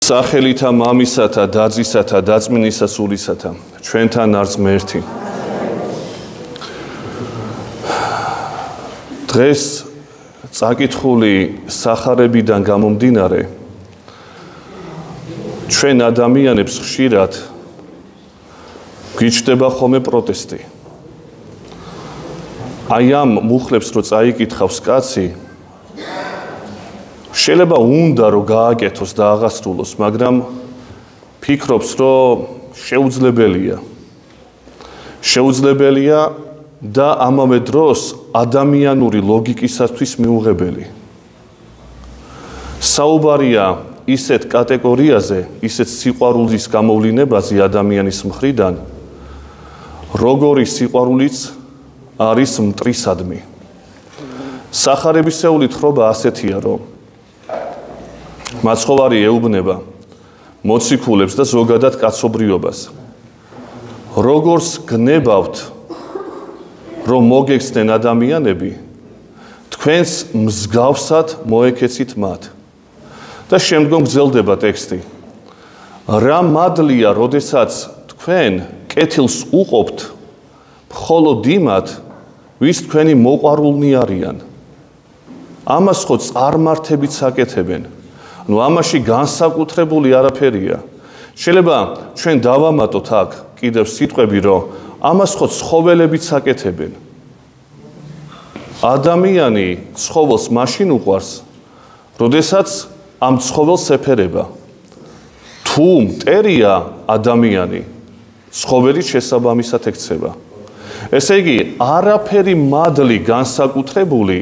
სახელითა მამისათა, დაძისათა, დაწმინისა სულისათა, ჩვენთან არის ღმერთი. დღეს წაკითხული სახარებიდან გამომდინარე, ჩვენ ადამიანებს ხშირად გვიჩნდება ხოლმე პროტესტი. აი ამ მუხლებს რო წაიკითხავს კაცი, შეიძლება უნდა რომ გააკეთოს და აღასრულოს, მაგრამ ფიქრობს, რომ შეუძლებელია და ამავე დროს ადამიანური ლოგიკისათვის მიუღებელი. საუბარია ისეთ კატეგორიაზე, ისეთ სიყვარულის გამოვლინებაზე ადამიანის მხრიდან, როგორი სიყვარულიც არის მტრისადმი. სახარებისეული თხრობა ასეთია, რომ მაცხოვარი ეუბნება მოციქულებს და ზოგადად კაცობრიობას. როგორც გნებავთ, რომ მოგექცნენ ადამიანები, თქვენს მსგავსად მოეკეცით მათ. და შემდგომ გრძელდება ტექსტი. რა მადლია, როდესაც თქვენ კეთილს უყოფთ, მხოლოდ იმათ, ვის თქვენი მოყვარულნი არიან. ამას ხო წარმართებით საკეთებენ. ნუ ამაში განსაკუთრებული არაფერია. შეიძლება ჩვენ დავამატოთ აქ კიდევ სიტყვები, რომ ამას ხო ცხოველებიც საკეთებენ. ადამიანი ცხოველს მაშინ უყვარს, როდესაც ამ ცხოველს ეფერება. თუ მტერია ადამიანი, ცხოველი შესაბამისად ექცევა. ესე იგი, არაფერი მადლი განსაკუთრებული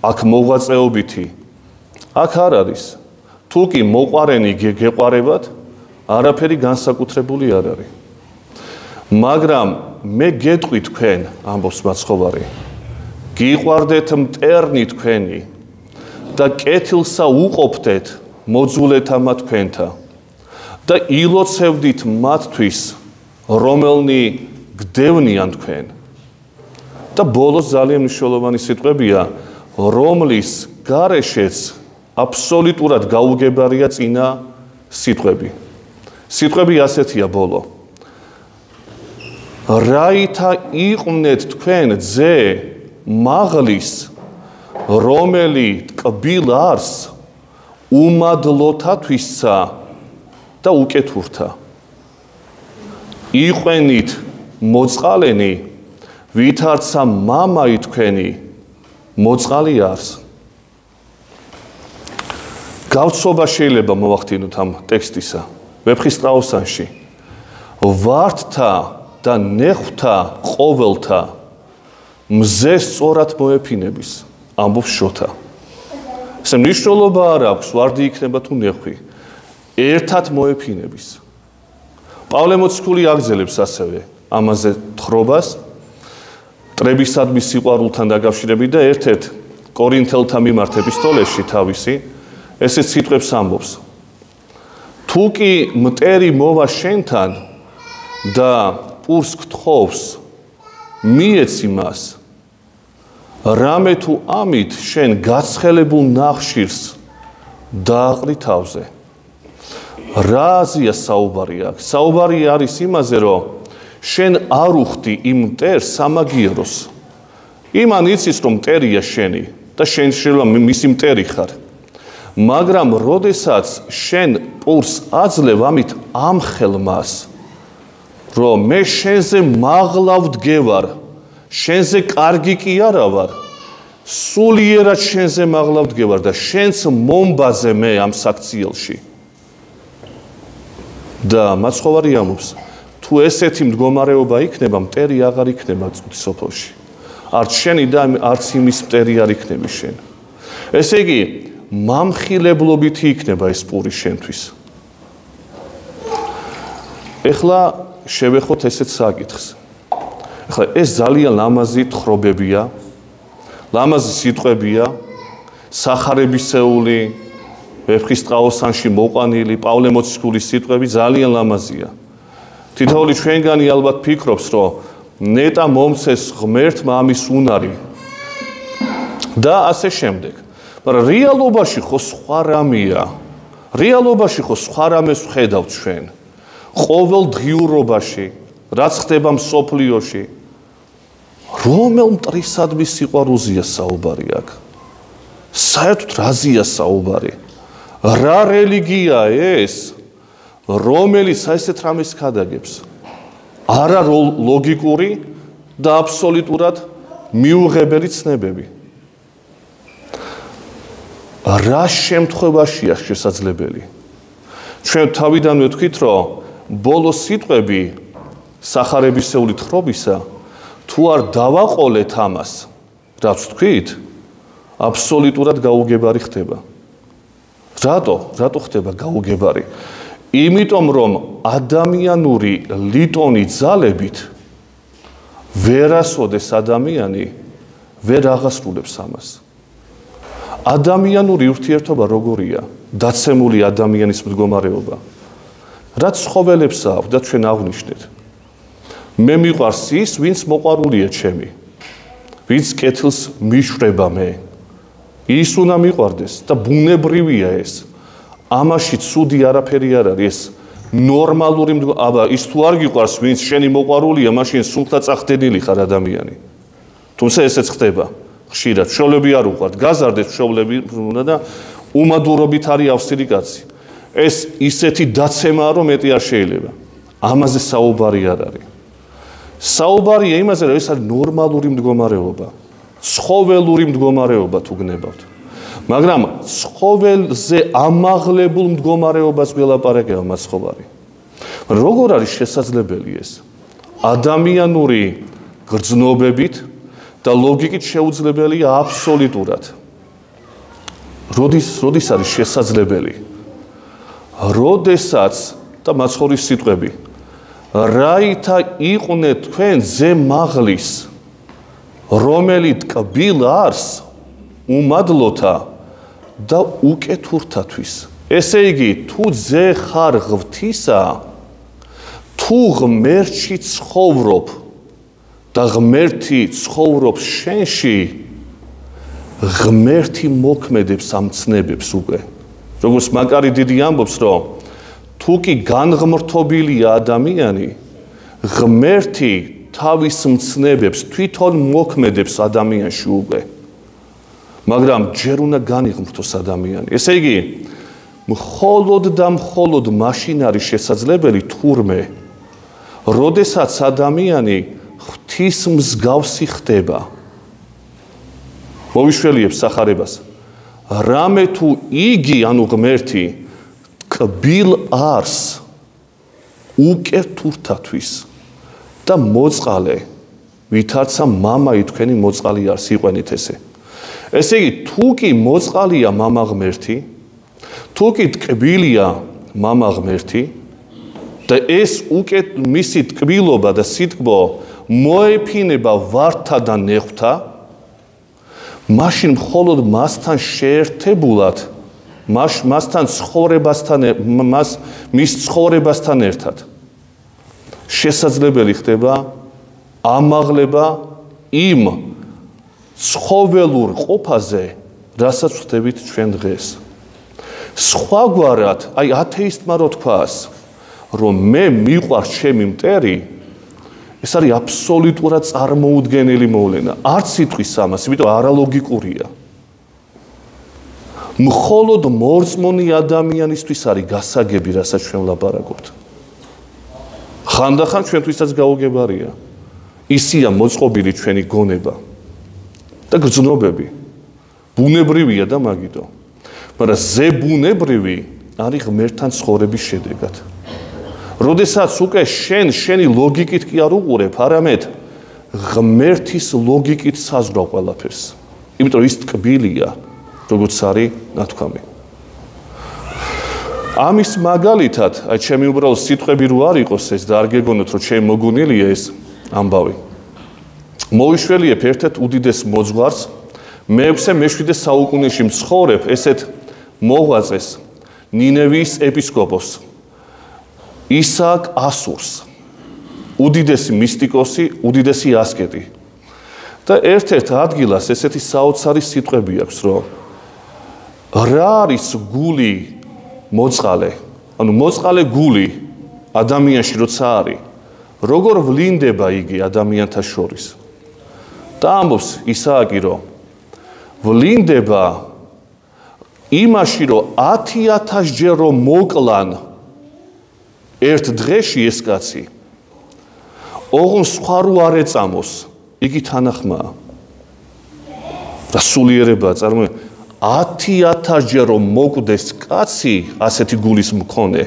აქ მოღვაწეობითი აქ არ არის. თუ კი მოყვარენი გეყვარებათ, არაფერი განსაკუთრებული არ არის. მაგრამ მე გეტყვი თქვენ, ამბობს მაცხოვარი, გიყვარდეთ მტერნი თქვენი და კეთილსა უყოფდეთ მოძულეთამა თქვენთა და ილოცევდით მათთვის, რომელნი გდევნიან თქვენ. და ბოლოს ძალიან მნიშვნელოვანი სიტყვებია, რომლის გარეშეც აბსოლუტურად გაუგებარია წინა სიტყვები. სიტყვები ასეთია ბოლო. რაითა იყვნენ თქვენ ძე მაღლის, რომელი ტკბილ არს უმადლოთათვისსა და უკეთურთა. იყვენით მოწყალენი, ვითარცა მამაი თქვენი მოწყალი არს. გავცობა შეიძლება მოვახდინოთ ამ ტექსტისა. ვეფხისტყაოსანში. ვარდთა და ნეხვთა ყოველთა მზე სწორად მოეფინების, ამბობს შოთა. ესე მნიშვნელობა არ აქვს, ვარდი იქნება თუ ნეხვი. ერთად მოეფინების. პავლე მოციქული აგრძელებს ასევე ამაზე თხრობას, მტრებისადმი სიყვარულთან დაკავშირებით და ერთ-ერთ კორინთელთა მიმართ ეპისტოლეში თავისი ესეც სიტყვებს ამბობს. თუ კი მტერი მოვა შენთან და პურს გთხოვს, მიეცი მას. რამე თუ ამით შენ გაცხელებულ ნახშირს დააყრი თავზე. რა აზია საუბარი აქ? საუბარი არის იმაზე, რომ შენ არ უხდი იმ მტერს სამაგიეროს. იმან იცის, რომ მტერია შენი და შენ შეიძლება მისი მტერი ხარ. მაგრამ როდესაც შენ პურს აძლევ, ამით ამხელ მას, რომ მე შენზე მაღლა ვდგევარ, შენზე კარგი კი არა ვარ, სულიერად შენზე მაღლა ვდგევარ და შენს მომბაზე მე ამ საქციელში. და მაცხოვარი ამბობს, თუ ესეთი მდგომარეობა იქნება, მტერი აღარ იქნება სოფელში. არც შენი და არც იმის მტერი არ იქნები შენ. ესე იგი, მამხილებლობითი იქნება ეს პური შენთვის. ეხლა შევეხოთ ესეთ საკითხს. ეხლა ეს ძალიან ლამაზი თხრობებია, ლამაზი სიტყვებია, სახარებისეული, ვეფხისტყაოსანში მოყვანილი პავლე მოციქულის სიტყვები ძალიან ლამაზია. თითოეული ჩვენგანი ალბათ ფიქრობს, რომ ნეტა მომცეს ღმერთმა ამის უნარი და ასე შემდეგ. მაგრამ რეალობაში ხო სხვა რამეა. რეალობაში ხო სხვა რამეს ვხედავთ ჩვენ. ყოველ დღიურობაში, რაც ხდება მსოფლიოში, რომელ მტრისადმი სიყვარულზეა საუბარი აქ? საერთოდ რაზეა საუბარი? რა რელიგიაა ეს, რომელიც ასეთ რამეს ქადაგებს? არა ლოგიკური და აბსოლუტურად მიუღებელი ცნებები. რა შემთხვევაშია შესაძლებელი? ჩვენ თავიდანვე ვთქვით, რომ ბოლო სიტყვები სახარებისეული თხრობისა თუ არ დავაყოლეთ ამას, რაც ვთქვით, აბსოლუტურად გაუგებარი ხდება. რატო ხდება გაუგებარი? იმიტომ რომ ადამიანური ლიტონი ძალებით ვერასოდეს ადამიანი ვერ აღასრულებს ამას. ადამიანური ურთიერთობა როგორია? დაცემული ადამიანის მდგომარეობა. რაც ცხოველებს აქვს და ჩვენ აღვნიშნეთ. მე მიყვარს ის, ვინც მოყვარულია ჩემი. ვინც კეთილს მიშვება მე. ის უნდა მიყვარდეს და ბუნებრივია ეს. ამაში ცუდი არაფერი არ არის. ეს ნორმალური აბა ის თუ არ გიყვარს, ვინც შენი მოყვარულია, მაშინ სულთა წახდენილი ხარ ადამიანი. თუმცა ესეც ხდება. ხშირად მშობლები არ უყვართ, გაზარდეთ მშობლები და უმადურობით არის ავსტირი კაცი. ეს ისეთი დაცემაა, რომ მეტი არ შეიძლება. ამაზე საუბარი არ არის. საუბარია იმაზე, რომ ეს არის ნორმალური მდგომარეობა, ცხოველური მდგომარეობა თუ გნებავთ. მაგრამ ცხოველზე ამაღლებულ მდგომარეობას ველაპარაკება მაცხოვარი. როგორ არის შესაძლებელი ეს? ადამიანური გრძნობებით და ლოგიკით შეუძლებელია აბსოლუტურად. როდის არის შესაძლებელი? როდესაც და მაცხოვრის სიტყვები რაითა იყვნენ თქვენ ზემაღლის, რომელიც ტკბილ არს უმადლოთა და უკეთურთათვის. ესე იგი, თუ ძე ხარ ღვთისა, თუ ღმერთში ცხოვრობ და ღმერთი ცხოვრობს შენში, ღმერთი მოქმედებს ამ ცნებებს უკვე. როგორც მაკარი დიდი ამბობს, რომ თუ კი განღმრთობილია ადამიანი, ღმერთი თავის მცნებებს თვითონ მოქმედებს ადამიანში უკვე. მაგრამ ჯერ უნდა განიღმრთოს ადამიანი. ესე იგი, მხოლოდ და მხოლოდ მაშინ არის შესაძლებელი თურმე, როდესაც ადამიანი ღვთის მსგავსი ხდება. მოვიშველიებ სახარებას. რამე თუ იგი, ანუ ღმერთი, ტკბილ არს უკეთურთათვის და მოწყალე, ვითარცა მამაი თქვენი მოწყალი არს, იყვენით ესე. ესე იგი, თუ კი მოწყალია მამა ღმერთი, თუ კი ტკბილია მამა ღმერთი და ეს მისი ტკბილობა და სიტკბო მოეფინება ვართა და ნეხვთა, მაშინ მხოლოდ მასთან შეერთებულად, მასთან ცხოვრებასთან, მის ცხოვრებასთან ერთად შესაძლებელი ხდება ამაღლება იმ ცხოველურ ყოფაზე, რასაც ვხდებით ჩვენ დღეს. სხვაგვარად, აი ათეისტმა რო თქვას, რომ მე მიყვარს ჩემი მტერი, ეს არის აბსოლუტურად წარმოუდგენელი მოვლენა. არც სიტყვის ამას, იმიტომ არალოგიკურია. მხოლოდ მორწმუნე ადამიანისთვის არის გასაგები, რასაც ჩვენ ვლაპარაკობთ. ხანდახან ჩვენთვისაც გაუგებარია. ისია მოწყობილი ჩვენი გონება და გრძნობები. ბუნებრივია და მაგიტო. მაგრამ ზებუნებრივი არის ღმერთთან ცხოვრების შედეგად. როდესაც უკვე შენი ლოგიკით კი არ უყურებ, არამედ ღმერთის ლოგიკით საზღვრავ ყველაფერს. იმიტომ ის ტკბილია, როგორც არის ნათქვამი. ამის მაგალითად, აი ჩემი უბრალოდ სიტყვები რო არ იყოს ეს და არ გეგონოთ, რომ ჩემ მოგონილია ეს ამბავი. მოვიშველიებ ერთ-ერთ უდიდეს მოძღვარს, მე-7 საუკუნეში მცხოვრებ ესეთ მოღვაწეს, ნინევის ეპისკოპოსს, ისააკ ასურს, უდიდესი მისტიკოსი, უდიდესი ასკეტი. და ერთ-ერთ ადგილას ესეთი საოცარი სიტყვები აქვს, რომ რა არის გული მოწყალე, ანუ მოწყალე გული ადამიანში როცა არის, როგორ ვლინდება იგი ადამიანთა შორის. და ამბობს ისააკი, რომ ვლინდება იმაში, რომ 10,000 ჯერ რომ მოკლან ერთ დღეში ეს კაცი, ოღონ სხვა რო არ ეწამოს, იგი თანახმაა. რა სულიერებაა, წარმოიდგინე, 10,000 ჯერ რომ მოკვდეს კაცი, ასეთი გულის მქონე,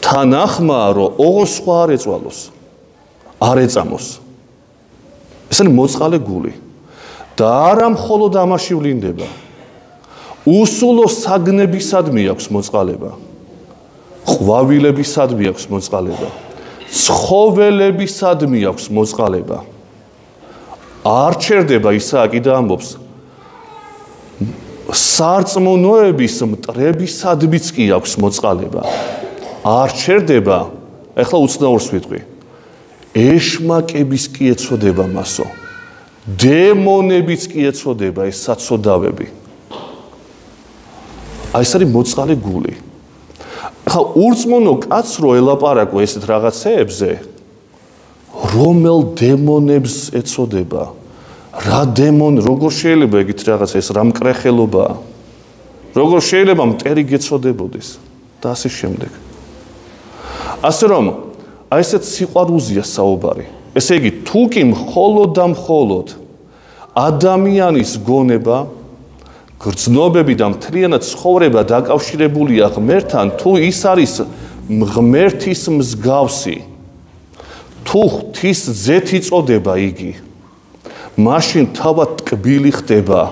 თანახმაა, რომ ოღონ სხვა არ ეწვალოს, არ ეწამოს. ეს არის მოწყალე გული. და არა მხოლოდ ამაში ვლინდება. უსულო საგნებისადმი აქვს მოწყალება. ყვავილებისადმი აქვს მოწყალება. ცხოველებისადმი აქვს მოწყალება. არ ჩერდება ისააკი და ამბობს სარწმუნოების მტრებისადმიც კი აქვს მოწყალება. არ ჩერდება, ეხლა უცნაურს ვიტყვი. ეშმაკების კი ეწოდება მასო. დემონებიც კი ეწოდება ეს საწოდავები. აი ეს არის მოწყალე გული. ახლა ურწმუნო კაცს რო ელაპარაკო ესეთ რაღაცეებზე, რომელ დემონებს ეწოდება? რა დემონი, როგორ შეიძლება ეგეთ რაღაცა, ეს რა მკრეხელობაა? როგორ შეიძლება მტერი გეწოდებოდეს და ასე შემდეგ. ასე რომ, აი ესეთ სიყვარულზეა საუბარი. ესე იგი, თუ კი მხოლოდ და მხოლოდ ადამიანის გონება, გრძნობები და მთლიანად ცხოვრება დაკავშირებულია ღმერთთან, თუ ის არის ღმერთის მსგავსი, თუ ღვთის ძეთი წოდება იგი, მაშინ თავად ტკბილი ხდება,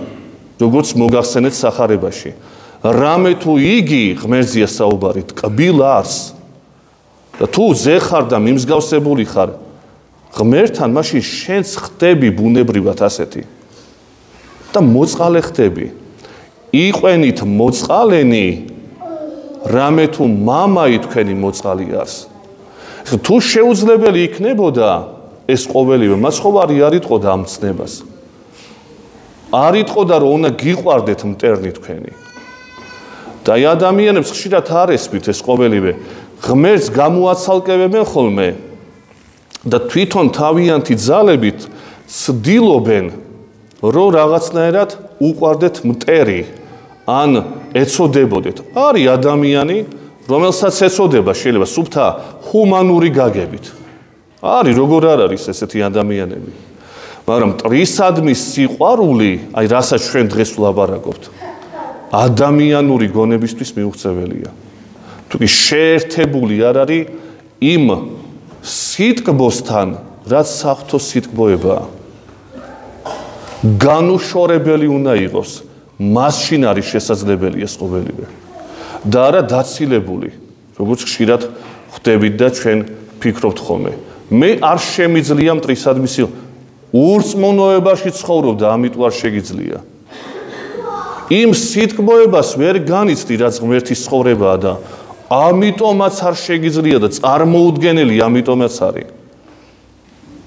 როგორც მოგახსენეთ სახარებაში. რამე თუ იგი ღმერთზეა საუბარი, ტკბილ არს. და თუ ზე ხარ და მიმსგავსებული ხარ ღმერთთან, მაშინ შენც ხდები ბუნებრივად ასეთი და მოწყალე ხდები. იყვენით მოწყალენი, რამე თუ მამაი თქვენი მოწყალი არს. თუ შეუძლებელი იქნებოდა ეს ყოველივე, მას ხო არ იტყოდა ამ ცნებას. არ იტყოდა, რომ უნდა გიყვარდეთ მტერნი თქვენი. და აი ადამიანებს ხშირად არ ესმით ეს ყოველივე. ღმერთს გამოაცალკევებენ ხოლმე და თვითონ თავიანთი ძალებით ცდილობენ, რომ რაღაცნაირად უყვარდეთ მტერი, ან ეწოდებოდეთ. არის ადამიანი, რომელსაც ეწოდება შეიძლება სუფთა ჰუმანური გაგებით. არის, როგორ არ არის ესეთი ადამიანები. მაგრამ მტრისადმი სიყვარული, აი რასაც ჩვენ დღეს ვლაპარაკობთ, ადამიანური გონებისთვის მიუღწეველია. თუკი შეერთებული არ არის იმ სიტკბოსთან, რაც საღვთო სიტკბოებაა. განუშორებელი უნდა იყოს, მასშინ არის შესაძლებელი ეს ყოველივე. და არა დაცილებული, როგორც ხშირად ხვდებით და ჩვენ ფიქრობთ ხოლმე. მე არ შემიძლია მტრისადმი ურწმუნოებაში ცხოვრობ და ამიტომ არ შეგიძლია. იმ სიტკბოებას ვერ განიცდი, რაც ღმერთის ცხოვრებაა და ამიტომაც არ შეგიძლია და წარმოუდგენელი ამიტომაც არის.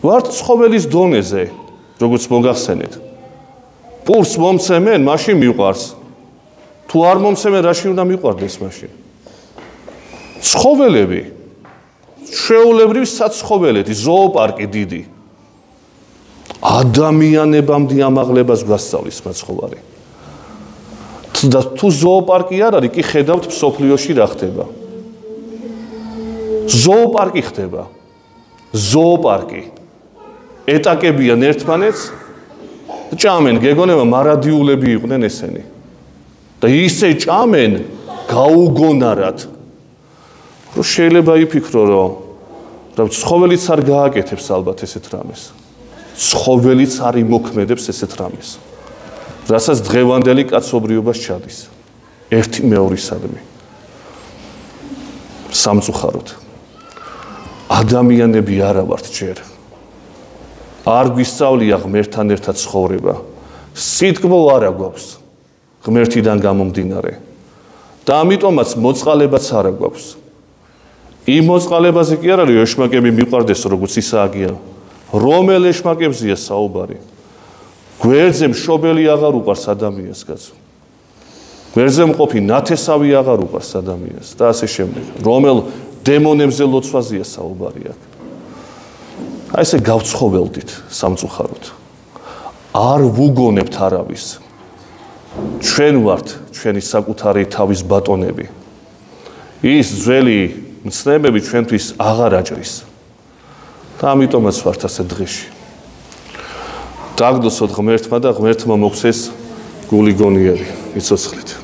ვართ ცხოველის დონეზე, როგორც მოგახსენეთ. პურს მომცემენ, მაშინ მიყვარს. თუ არ მომცემენ, რაში უნდა მიყვარდეს მაშინ? ცხოველები, ჩვეულებრივი საცხოველეთი, ზოოპარკი დიდი. ადამიანებამდე ამაღლებას გასწავლის მაცხოვარი. და თუ ზოოპარკი არ არის, კი ხედავთ მსოფლიოში რა ხდება. ზოოპარკი ხდება. ზოოპარკი. ეტაკებიან ერთმანეთს, ჭამენ, გეგონება მარადიულები იყვნენ ესენი. და ისე ჭამენ გაუგონარად. რომ შეიძლება იფიქრო, რომ ცხოველიც არ გააკეთებს ალბათ ესეთ რამეს. ცხოველიც არ იმოქმედებს ესეთ რამეს. რასაც დღევანდელი კაცობრიობას ჩადის. ერთი მეორისადმი. სამწუხაროდ. ადამიანები არა ვართ ჯერ. არ გვისწავლია ღმერთთან ერთად ცხოვრება. სიტკბო არა გვაქვს ღმერთიდან გამომდინარე. და ამიტომაც მოწყალებაც არა გვაქვს. იმ მოწყალებაზე კი არ არის ეშმაკები მიყვარდეს, როგორც ისააკია. რომელ ეშმაკებზეა საუბარი? გვერდზე მშობელი აღარ უყარს ადამიანს კაცო. გვერდზე მყოფი ნათესავი აღარ უყარს ადამიანს და ასე შემდეგ. რომელ დემონებზე ლოცვაზეა საუბარი აქ. აი ესე გავცხოველდით სამწუხაროდ. არ ვუგონებთ არავის. ჩვენ ვართ ჩვენი საკუთარი თავის ბატონები. ის ძველი მცნებები ჩვენთვის აღარ აჭრის. და ამიტომაც ვართ ასე დღეში. დაგდოსოთ ღმერთმა და ღმერთმა მოგცეს გული გონიერი, იცოცხლით.